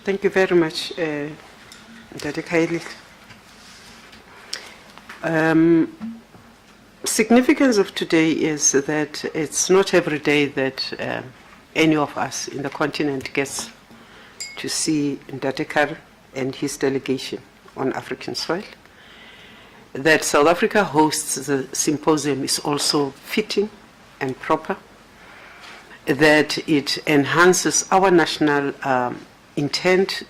Thank you very much, Dr. Kaili. Significance of today is that it's not every day that any of us in the continent gets to see Ndatekar and his delegation on African soil. That South Africa hosts the symposium is also fitting and proper. That it enhances our national intent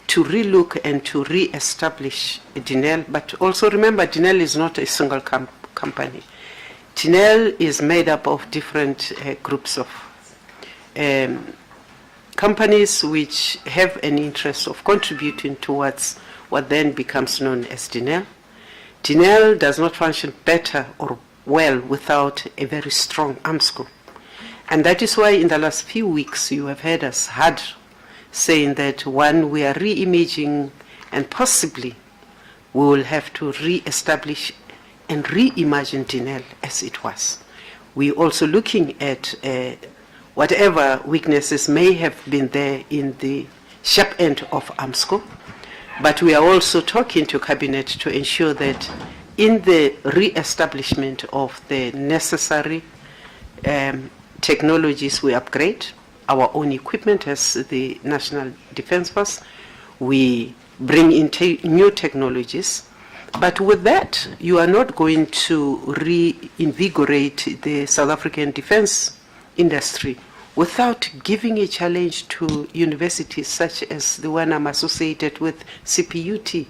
to relook and to re-establish DINEL, but also remember DINEL is not a single company. DINEL is made up of different groups of companies which have an interest of contributing towards what then becomes known as DINEL. DINEL does not function better or well without a very strong arms group. And that is why in the last few weeks you have heard us hard saying that one, we are re-imaging and possibly we will have to re-establish and reimagine DINEL as it was. We're also looking at whatever weaknesses may have been there in the sharp end of AMSCO, but we are also talking to Cabinet to ensure that in the re-establishment of the necessary technologies we upgrade, our own equipment as the National Defence Force, we bring in new technologies. But with that, you are not going to reinvigorate the South African defence industry without giving a challenge to universities such as the one I'm associated with, CPUT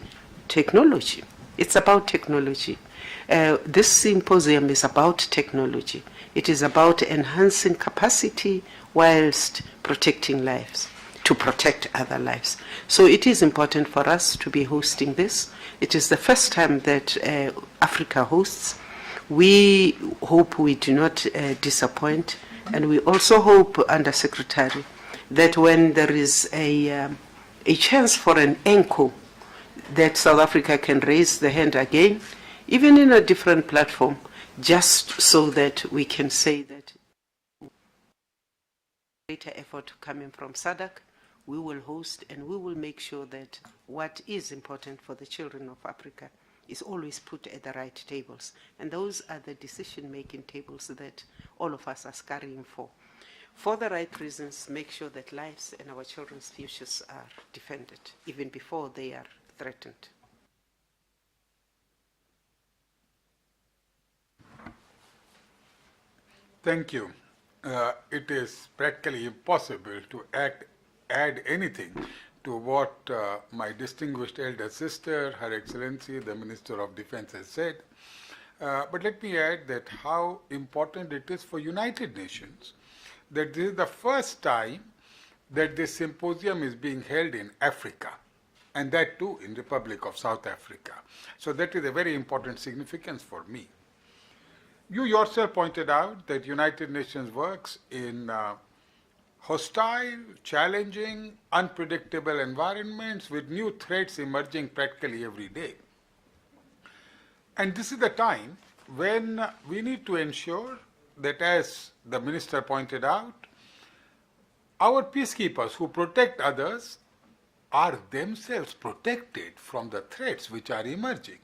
technology. It's about technology. This symposium is about technology. It is about enhancing capacity whilst protecting lives, to protect other lives. So it is important for us to be hosting this. It is the first time that Africa hosts. We hope we do not disappoint, and we also hope, Under Secretary, that when there is a chance for an ENCO, that South Africa can raise the hand again, even in a different platform, just so that we can say that greater effort coming from SADC, we will host and we will make sure that what is important for the children of Africa is always put at the right tables. And those are the decision-making tables that all of us are scurrying for. For the right reasons, make sure that lives and our children's futures are defended, even before they are threatened. Thank you. It is practically impossible to add anything to what my distinguished elder sister, Her Excellency, the Minister of Defense, has said. But let me add that how important it is for United Nations that this is the first time that this symposium is being held in Africa, and that too in Republic of South Africa. So that is a very important significance for me. You yourself pointed out that United Nations works in hostile, challenging, unpredictable environments with new threats emerging practically every day. And this is the time when we need to ensure that, as the Minister pointed out, our peacekeepers who protect others are themselves protected from the threats which are emerging.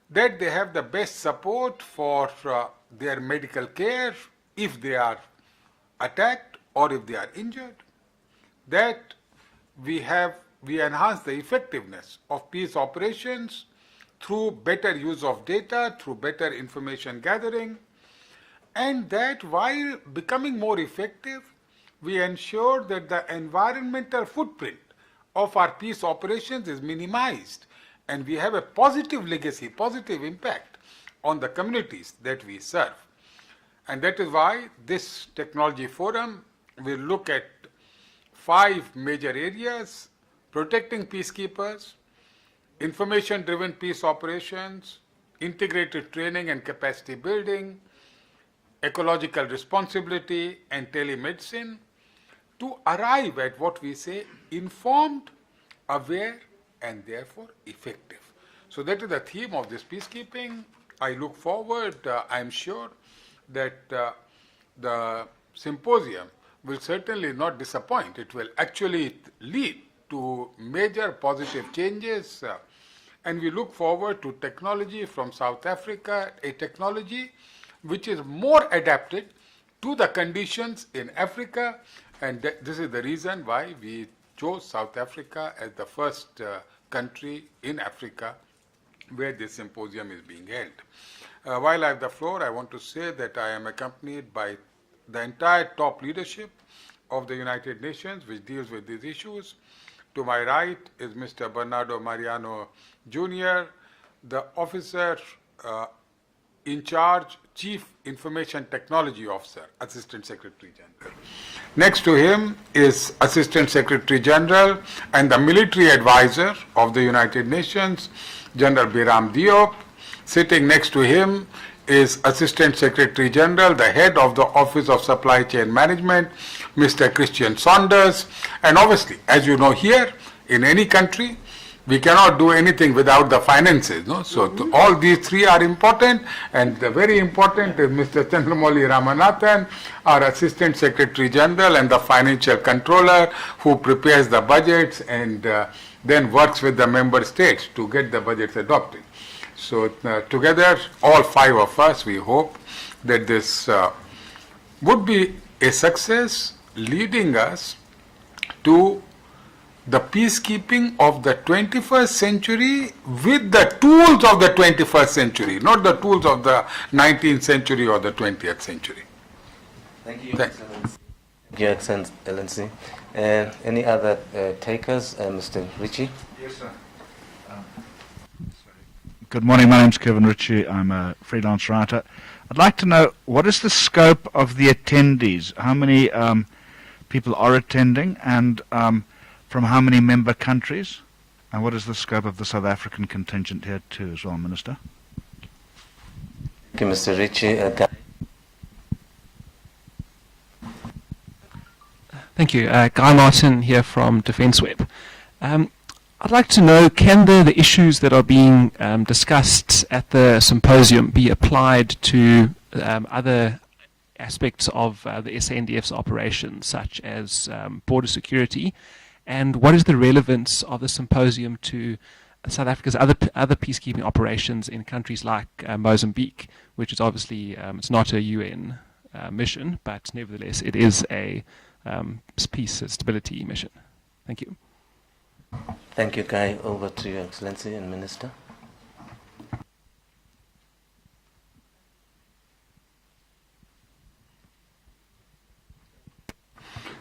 That they have the best support for their medical care if they are attacked or if they are injured. That we enhance the effectiveness of peace operations through better use of data, through better information gathering, and that while becoming more effective, we ensure that the environmental footprint of our peace operations is minimized, and we have a positive legacy, positive impact on the communities that we serve. And that is why this technology forum will look at 5 major areas: protecting peacekeepers, information-driven peace operations, integrated training and capacity building, ecological responsibility, and telemedicine, to arrive at what we say informed, aware, and therefore effective. So that is the theme of this peacekeeping. I look forward, I'm sure, that the symposium will certainly not disappoint. It will actually lead to major positive changes. And we look forward to technology from South Africa, a technology which is more adapted to the conditions in Africa. And this is the reason why we chose South Africa as the first country in Africa where this symposium is being held. While I have the floor, I want to say that I am accompanied by the entire top leadership of the United Nations, which deals with these issues. To my right is Mr. Bernardo Mariano Jr., the officer in charge, Chief Information Technology Officer, Assistant Secretary General. Next to him is Assistant Secretary General and the military advisor of the United Nations, General Biram Diop. Sitting next to him is Assistant Secretary General, the head of the Office of Supply Chain Management, Mr. Christian Saunders. And obviously, as you know, here in any country, we cannot do anything without the finances. No? So all these three are important, and the very important is Mr. Chandramouli Ramanathan, our Assistant Secretary General and the Financial Controller, who prepares the budgets and then works with the member states to get the budgets adopted. So together, all five of us, we hope that this would be a success, leading us to the peacekeeping of the 21st century with the tools of the 21st century, not the tools of the 19th century or the 20th century. Thank you, Excellency. Thank you, Excellency. Any other takers? Mr. Ritchie? Yes, sir. Good morning, my name's Kevin Ritchie. I'm a freelance writer. I'd like to know, what is the scope of the attendees? How many people are attending, and from how many member countries? And what is the scope of the South African contingent here too as well, Minister? Thank you, Mr. Ritchie. Thank you. Guy Martin here from Defence Web. I'd like to know, can the issues that are being discussed at the symposium be applied to other aspects of the SANDF's operations, such as border security? And what is the relevance of the symposium to South Africa's other peacekeeping operations in countries like Mozambique, which is obviously, it's not a UN mission, but nevertheless it is a peace and stability mission. Thank you. Thank you, Guy. Over to Your Excellency and Minister.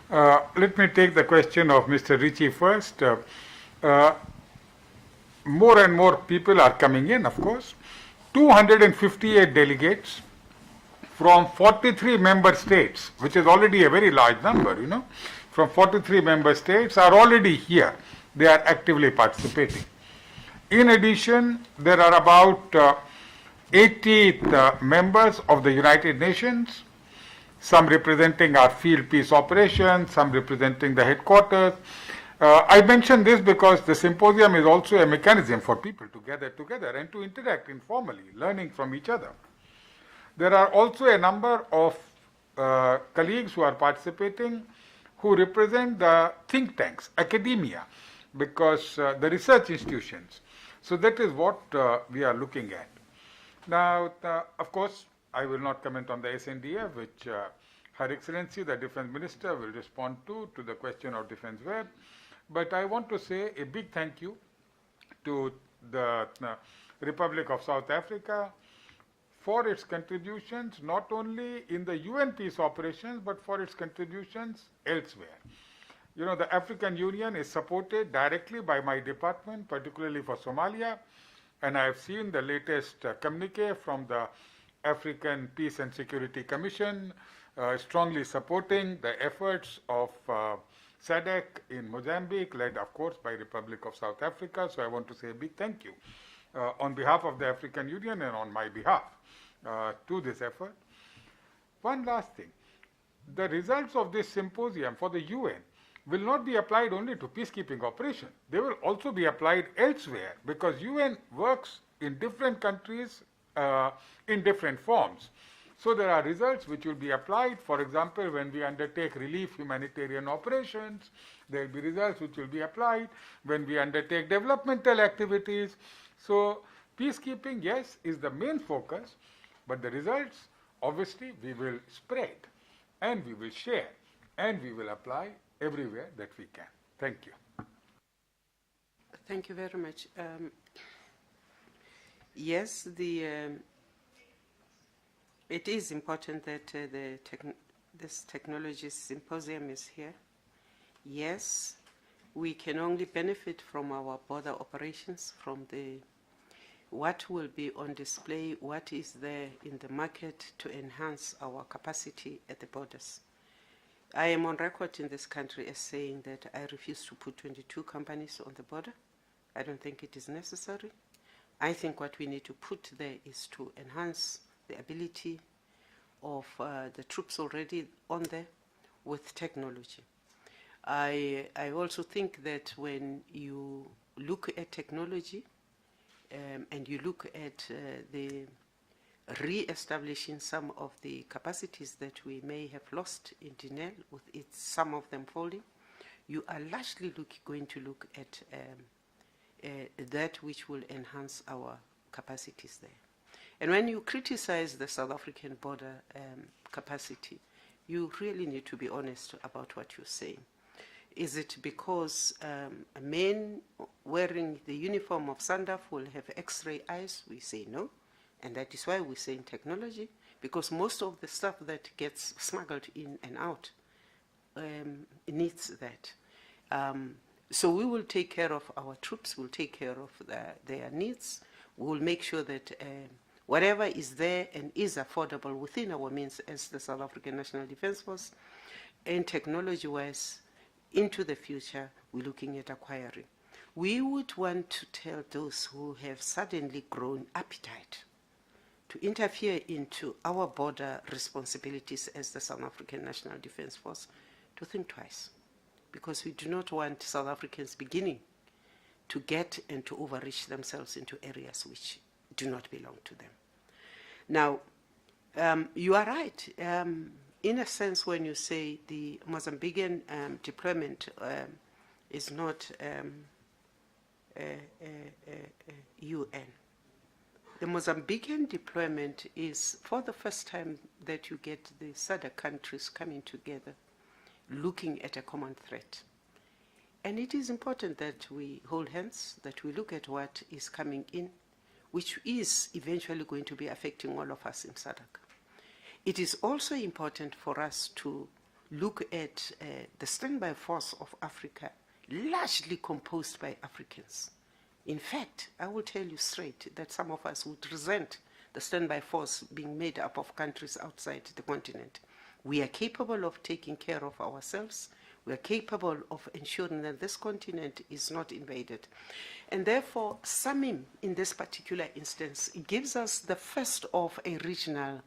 Let me take the question of Mr. Ritchie first. More and more people are coming in, of course. 258 delegates from 43 member states, which is already a very large number, you know, from 43 member states are already here. They are actively participating. In addition, there are about 80 members of the United Nations, some representing our field peace operations, some representing the headquarters. I mention this because the symposium is also a mechanism for people to gather together and to interact informally, learning from each other. There are also a number of colleagues who are participating who represent the think tanks, academia, because the research institutions. So that is what we are looking at. Now, of course, I will not comment on the SNDF, which Her Excellency, the Defense Minister, will respond to the question of Defense Web. But I want to say a big thank you to the Republic of South Africa for its contributions, not only in the UN peace operations, but for its contributions elsewhere. You know, the African Union is supported directly by my department, particularly for Somalia, and I have seen the latest communique from the African Peace and Security Commission, strongly supporting the efforts of SADC in Mozambique, led of course by Republic of South Africa. So I want to say a big thank you on behalf of the African Union and on my behalf to this effort. One last thing, the results of this symposium for the UN will not be applied only to peacekeeping operations. They will also be applied elsewhere, because UN works in different countries in different forms. So there are results which will be applied. For example, when we undertake relief humanitarian operations, there will be results which will be applied. When we undertake developmental activities, so peacekeeping, yes, is the main focus, but the results, obviously, we will spread and we will share and we will apply everywhere that we can. Thank you. Thank you very much. Yes, it is important that this technology symposium is here. Yes, we can only benefit from our border operations, from what will be on display, what is there in the market to enhance our capacity at the borders. I am on record in this country as saying that I refuse to put 22 companies on the border. I don't think it is necessary. I think what we need to put there is to enhance the ability of the troops already on there with technology. I also think that when you look at technology and you look at the re-establishing some of the capacities that we may have lost in Dinel, with some of them falling, you are largely going to look at that which will enhance our capacities there. And when you criticize the South African border capacity, you really need to be honest about what you're saying. Is it because a man wearing the uniform of SANDF will have X-ray eyes? We say no. And that is why we say in technology, because most of the stuff that gets smuggled in and out needs that. So we will take care of our troops, we'll take care of their needs, we will make sure that whatever is there and is affordable within our means as the South African National Defence Force, and technology-wise, into the future, we're looking at acquiring. We would want to tell those who have suddenly grown appetite to interfere into our border responsibilities as the South African National Defence Force to think twice, because we do not want South Africans beginning to get and to overreach themselves into areas which do not belong to them. Now, you are right. In a sense, when you say the Mozambican deployment is not UN, the Mozambican deployment is for the first time that you get the SADC countries coming together, looking at a common threat. And it is important that we hold hands, that we look at what is coming in, which is eventually going to be affecting all of us in SADC. It is also important for us to look at the standby force of Africa, largely composed by Africans. In fact, I will tell you straight that some of us would resent the standby force being made up of countries outside the continent. We are capable of taking care of ourselves. We are capable of ensuring that this continent is not invaded. And therefore, SAMIM, in this particular instance, gives us the first of a regional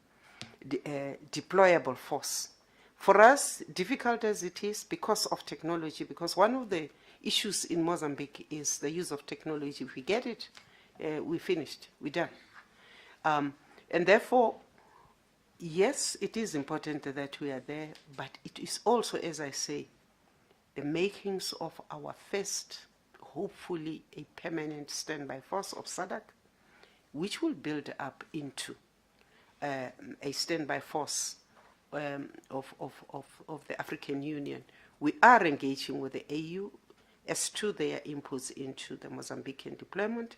deployable force. For us, difficult as it is because of technology, because one of the issues in Mozambique is the use of technology. If we get it, we're finished, we're done. And therefore, yes, it is important that we are there, but it is also, as I say, the makings of our first, hopefully a permanent standby force of SADC, which will build up into a standby force of the African Union. We are engaging with the AU as to their inputs into the Mozambican deployment,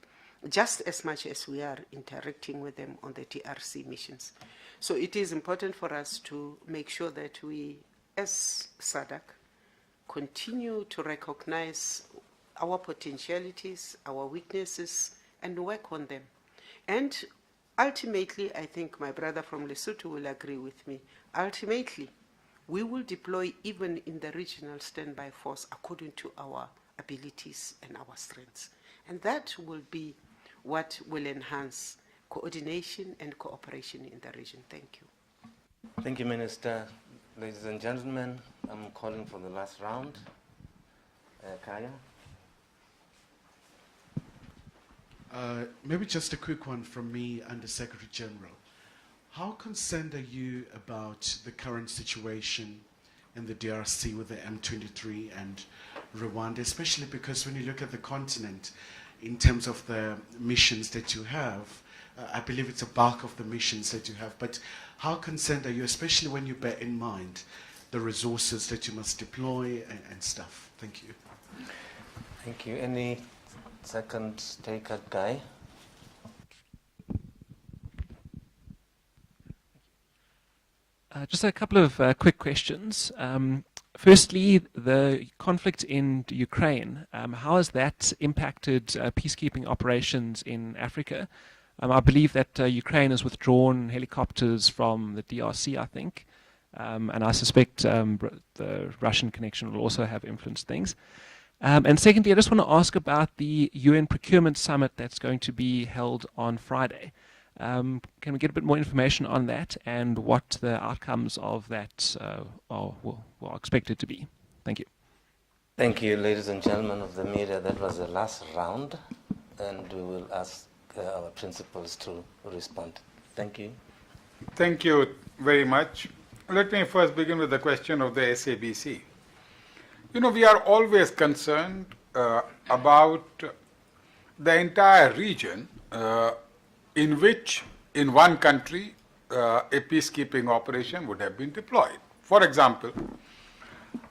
just as much as we are interacting with them on the TRC missions. So it is important for us to make sure that we, as SADC, continue to recognize our potentialities, our weaknesses, and work on them. And ultimately, I think my brother from Lesotho will agree with me, ultimately, we will deploy even in the regional standby force according to our abilities and our strengths. And that will be what will enhance coordination and cooperation in the region. Thank you. Thank you, Minister. Ladies and gentlemen, I'm calling for the last round. Kaya? Maybe just a quick one from me, Under Secretary General. How concerned are you about the current situation in the DRC with the M23 and Rwanda, especially because when you look at the continent in terms of the missions that you have, I believe it's a bulk of the missions that you have, but how concerned are you, especially when you bear in mind the resources that you must deploy and stuff? Thank you. Thank you. Any second taker, Guy? Just a couple of quick questions. Firstly, the conflict in Ukraine, how has that impacted peacekeeping operations in Africa? I believe that Ukraine has withdrawn helicopters from the DRC, I think, and I suspect the Russian connection will also have influenced things. And secondly, I just want to ask about the UN procurement summit that's going to be held on Friday. Can we get a bit more information on that and what the outcomes of that are expected to be? Thank you. Thank you, ladies and gentlemen of the media. That was the last round, and we will ask our principals to respond. Thank you. Thank you very much. Let me first begin with the question of the SABC. You know, we are always concerned about the entire region in which, in one country, a peacekeeping operation would have been deployed. For example,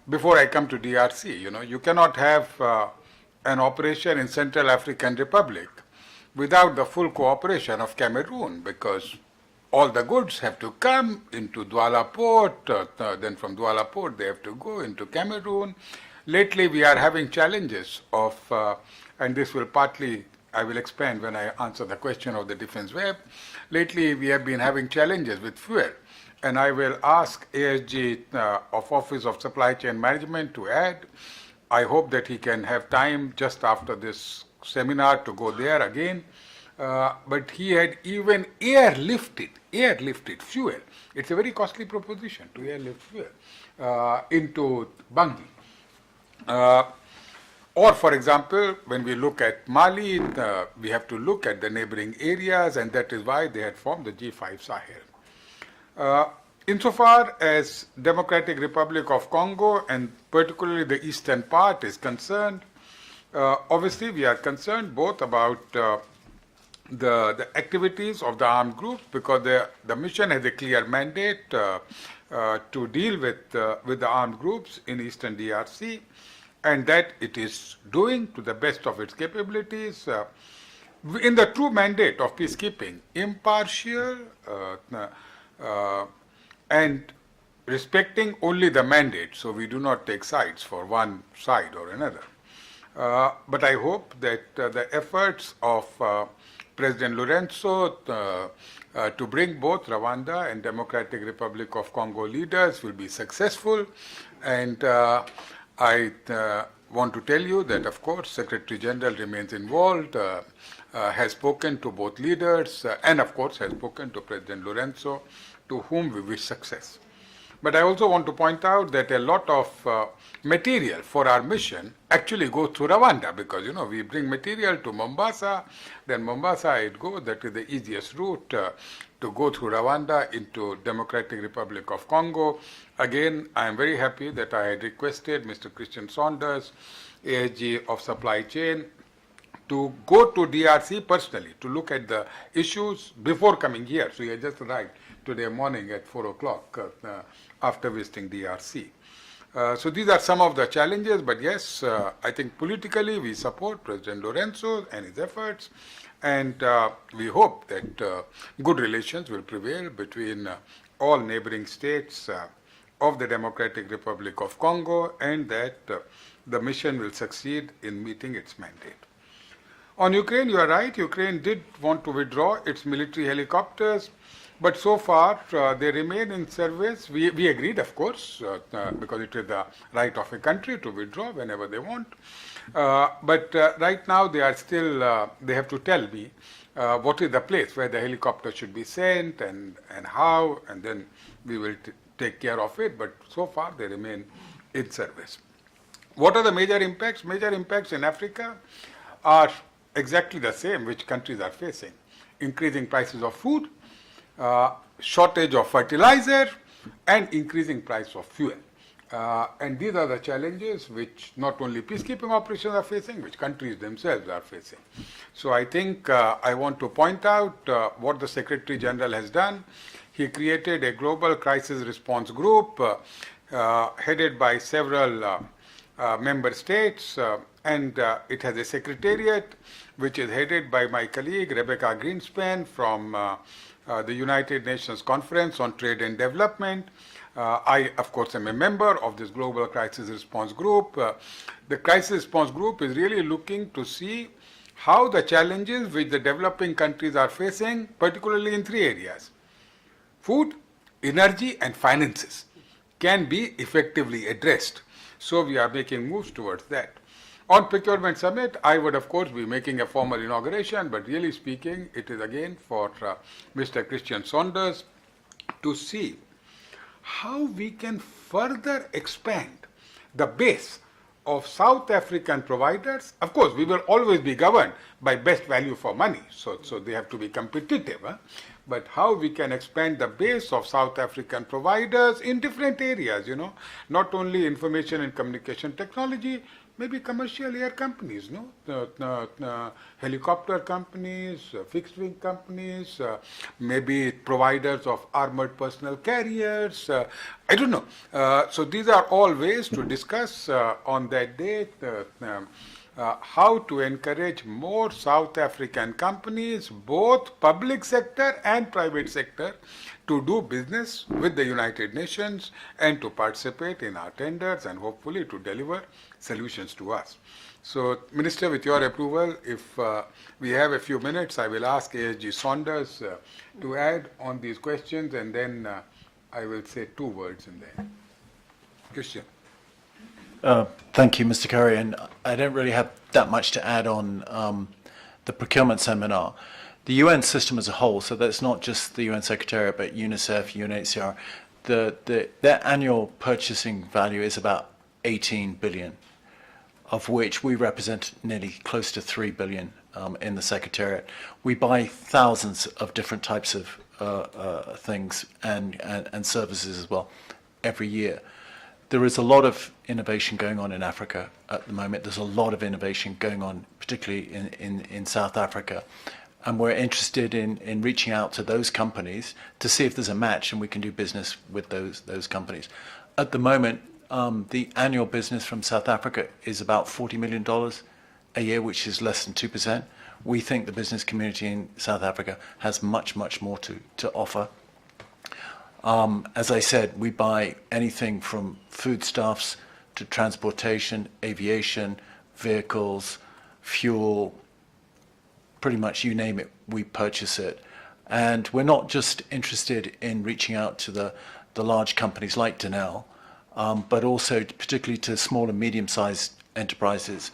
before I come to DRC, you know, you cannot have an operation in Central African Republic without the full cooperation of Cameroon, because all the goods have to come into Douala port, then from Douala port they have to go into Cameroon. Lately we are having challenges of, and this will partly, I will expand when I answer the question of the defense web. Lately we have been having challenges with fuel, and I will ask ASG of Office of Supply Chain Management to add. I hope that he can have time just after this seminar to go there again. But he had even airlifted fuel. It's a very costly proposition to airlift fuel into Bangui. Or, for example, when we look at Mali, we have to look at the neighboring areas, and that is why they had formed the G5 Sahel. Insofar as Democratic Republic of Congo, and particularly the eastern part, is concerned, obviously we are concerned both about the activities of the armed groups, because the mission has a clear mandate to deal with the armed groups in eastern DRC, and that it is doing to the best of its capabilities in the true mandate of peacekeeping, impartial and respecting only the mandate, so we do not take sides for one side or another. But I hope that the efforts of President Lorenzo to bring both Rwanda and Democratic Republic of Congo leaders will be successful, and I want to tell you that, of course, Secretary General remains involved, has spoken to both leaders, and of course has spoken to President Lorenzo, to whom we wish success. But I also want to point out that a lot of material for our mission actually goes through Rwanda, because, you know, we bring material to Mombasa, then Mombasa it goes, that is the easiest route to go through Rwanda into Democratic Republic of Congo. Again, I am very happy that I had requested Mr. Christian Saunders, ASG of Supply Chain, to go to DRC personally to look at the issues before coming here. So he had just arrived today morning at 4 o'clock after visiting DRC. So these are some of the challenges, but yes, I think politically we support President Lorenzo and his efforts, and we hope that good relations will prevail between all neighboring states of the Democratic Republic of Congo, and that the mission will succeed in meeting its mandate. On Ukraine, you are right, Ukraine did want to withdraw its military helicopters, but so far they remain in service. We agreed, of course, because it is the right of a country to withdraw whenever they want. But right now they are still, they have to tell me what is the place where the helicopter should be sent and how, and then we will take care of it. But so far they remain in service. What are the major impacts? Major impacts in Africa are exactly the same which countries are facing. Increasing prices of food, shortage of fertilizer, and increasing price of fuel. And these are the challenges which not only peacekeeping operations are facing, which countries themselves are facing. So I think I want to point out what the Secretary General has done. He created a global crisis response group headed by several member states, and it has a secretariat which is headed by my colleague Rebecca Greenspan from the United Nations Conference on Trade and Development. I, of course, am a member of this Global Crisis Response Group. The Crisis Response Group is really looking to see how the challenges which the developing countries are facing, particularly in 3 areas: food, energy, and finances, can be effectively addressed. So we are making moves towards that. On Procurement Summit, I would, of course, be making a formal inauguration, but really speaking, it is again for Mr. Christian Saunders to see how we can further expand the base of South African providers. Of course, we will always be governed by best value for money, so they have to be competitive. But how we can expand the base of South African providers in different areas, not only information and communication technology, maybe commercial air companies, helicopter companies, fixed wing companies, maybe providers of armored personnel carriers, I don't know. So these are all ways to discuss on that date how to encourage more South African companies, both public sector and private sector, to do business with the United Nations and to participate in our tenders and hopefully to deliver solutions to us. So, Minister, with your approval, if we have a few minutes, I will ask ASG Saunders to add on these questions, and then I will say 2 words in there. Christian. Thank you, Mr. Curry. And I don't really have that much to add on the procurement seminar. The UN system as a whole, so that's not just the UN Secretariat, but UNICEF, UNHCR, their annual purchasing value is about 18 billion, of which we represent nearly close to 3 billion in the Secretariat. We buy thousands of different types of things and services as well every year. There is a lot of innovation going on in Africa at the moment. There's a lot of innovation going on, particularly in South Africa. And we're interested in reaching out to those companies to see if there's a match and we can do business with those companies. At the moment, the annual business from South Africa is about $40 million a year, which is less than 2%. We think the business community in South Africa has much, much more to offer. As I said, we buy anything from foodstuffs to transportation, aviation, vehicles, fuel, pretty much you name it, we purchase it. And we're not just interested in reaching out to the large companies like Denel, but also particularly to small and medium-sized enterprises.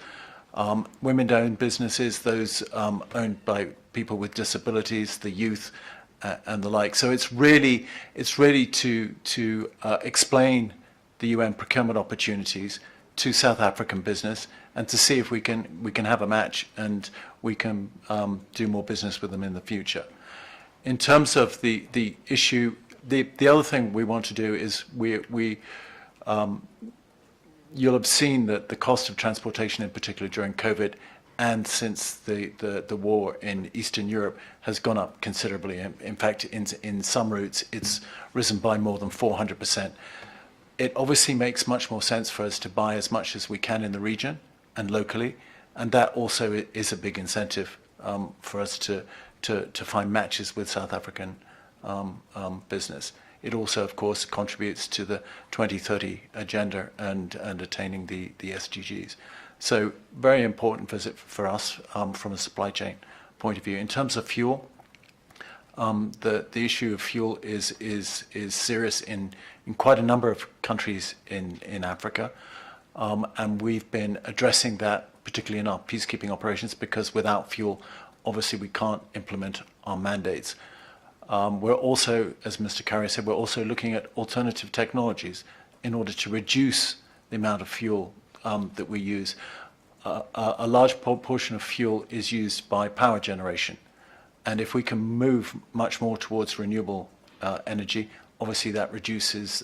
Women-owned businesses, those owned by people with disabilities, the youth, and the like. So it's really to explain the UN procurement opportunities to South African business and to see if we can have a match and we can do more business with them in the future. In terms of the issue, the other thing we want to do is you'll have seen that the cost of transportation, in particular during COVID and since the war in Eastern Europe, has gone up considerably. In fact, in some routes, it's risen by more than 400%. It obviously makes much more sense for us to buy as much as we can in the region and locally, and that also is a big incentive for us to find matches with South African business. It also, of course, contributes to the 2030 agenda and attaining the SDGs. So very important visit for us from a supply chain point of view. In terms of fuel, the issue of fuel is serious in quite a number of countries in Africa, and we've been addressing that particularly in our peacekeeping operations, because without fuel, obviously we can't implement our mandates. We're also, as Mr. Curry said, we're also looking at alternative technologies in order to reduce the amount of fuel that we use. A large proportion of fuel is used by power generation, and if we can move much more towards renewable energy. Obviously, that reduces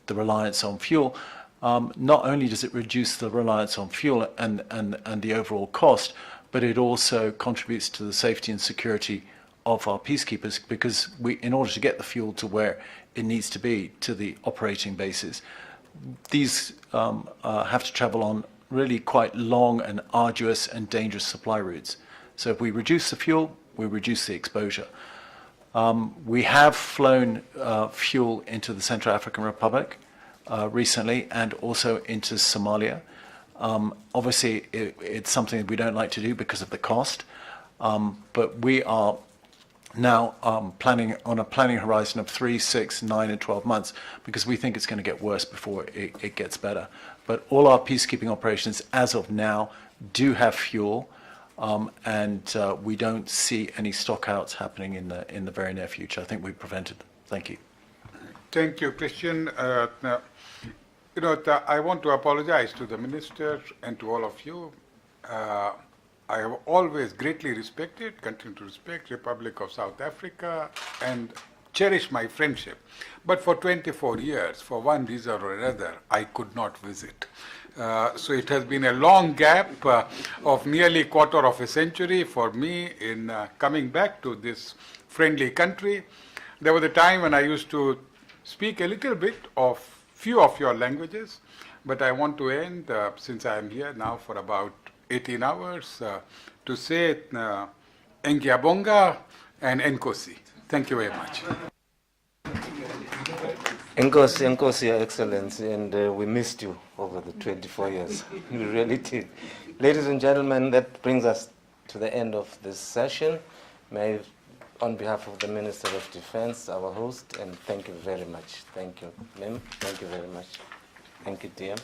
the reliance on fuel. Not only does it reduce the reliance on fuel and the overall cost, but it also contributes to the safety and security of our peacekeepers, because in order to get the fuel to where it needs to be, to the operating bases, these have to travel on really quite long and arduous and dangerous supply routes. So if we reduce the fuel, we reduce the exposure. We have flown fuel into the Central African Republic recently, and also into Somalia. Obviously, it's something that we don't like to do because of the cost, but we are now planning on a planning horizon of 3, 6, 9, and 12 months, because we think it's going to get worse before it gets better. But all our peacekeeping operations, as of now, do have fuel, and we don't see any stockouts happening in the very near future. I think we've prevented them. Thank you. Thank you, Christian. I want to apologize to the minister and to all of you. I have always greatly respected, continue to respect Republic of South Africa and cherish my friendship. But for 24 years, for one reason or another, I could not visit. So it has been a long gap of nearly quarter of a century for me in coming back to this friendly country. There was a time when I used to speak a little bit of few of your languages, but I want to end, since I am here now for about 18 hours, to say Engiabonga and Nkosi. Thank you very much. Nkosi, Your Excellency, and we missed you over the 24 years. We really did. Ladies and gentlemen, that brings us to the end of this session. May I, on behalf of the Minister of Defense, our host, and thank you very much. Thank you, Mim. Thank you very much. Thank you, DM.